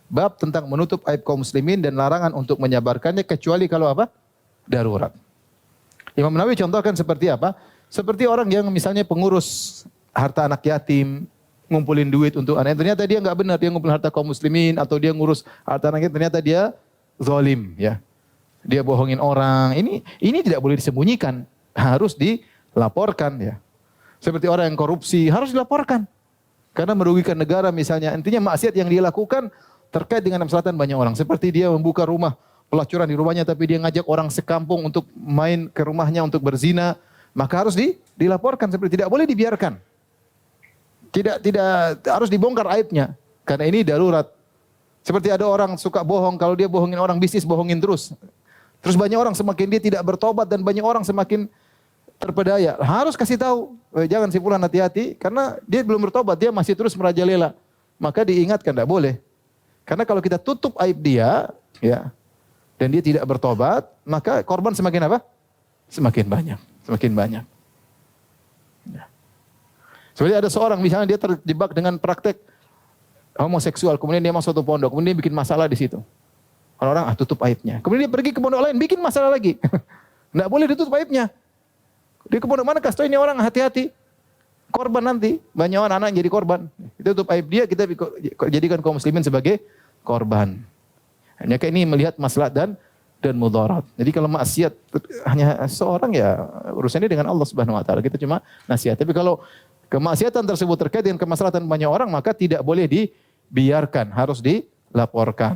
bab tentang menutup aib kaum muslimin dan larangan untuk menyabarkannya kecuali kalau apa? Darurat. Imam Nawawi contohkan seperti apa? Seperti orang yang misalnya pengurus harta anak yatim, ngumpulin duit untuk anak, ternyata dia enggak benar, dia ngumpulin harta kaum muslimin atau dia ngurus harta anak yatim, ternyata dia zalim, ya. Dia bohongin orang. Ini tidak boleh disembunyikan, harus dilaporkan, ya. Seperti orang yang korupsi harus dilaporkan. Karena merugikan negara misalnya. Intinya maksiat yang dia lakukan terkait dengan kemaslahatan banyak orang. Seperti dia membuka rumah pelacuran di rumahnya tapi dia ngajak orang sekampung untuk main ke rumahnya untuk berzina, maka harus dilaporkan, seperti tidak boleh dibiarkan. Tidak harus dibongkar aibnya karena ini darurat. Seperti ada orang suka bohong, kalau dia bohongin orang bisnis bohongin terus. Terus banyak orang semakin dia tidak bertobat dan banyak orang semakin terpedaya. Harus kasih tahu, jangan si fulan hati-hati karena dia belum bertobat, dia masih terus merajalela. Maka diingatkan tidak boleh. Karena kalau kita tutup aib dia, ya, dan dia tidak bertobat, maka korban semakin apa? Semakin banyak, semakin banyak. Ya. Seperti ada seorang misalnya dia terjebak dengan praktek homoseksual, kemudian dia masuk satu pondok, kemudian dia bikin masalah di situ. Orang tutup aibnya. Kemudian dia pergi ke pondok lain, bikin masalah lagi. Tidak boleh ditutup aibnya. Dia ke pondok mana kasih tahu ini orang hati-hati. Korban nanti, banyak anak yang jadi korban. Kita tutup aib dia, kita jadikan kaum muslimin sebagai korban. Hanya kayak ini melihat maslahat dan mudarat. Jadi kalau maksiat hanya seorang, ya urusannya dengan Allah Subhanahu wa taala. Kita cuma nasihat. Tapi kalau kemaksiatan tersebut terkait dengan kemaslahatan banyak orang, maka tidak boleh dibiarkan, harus dilaporkan.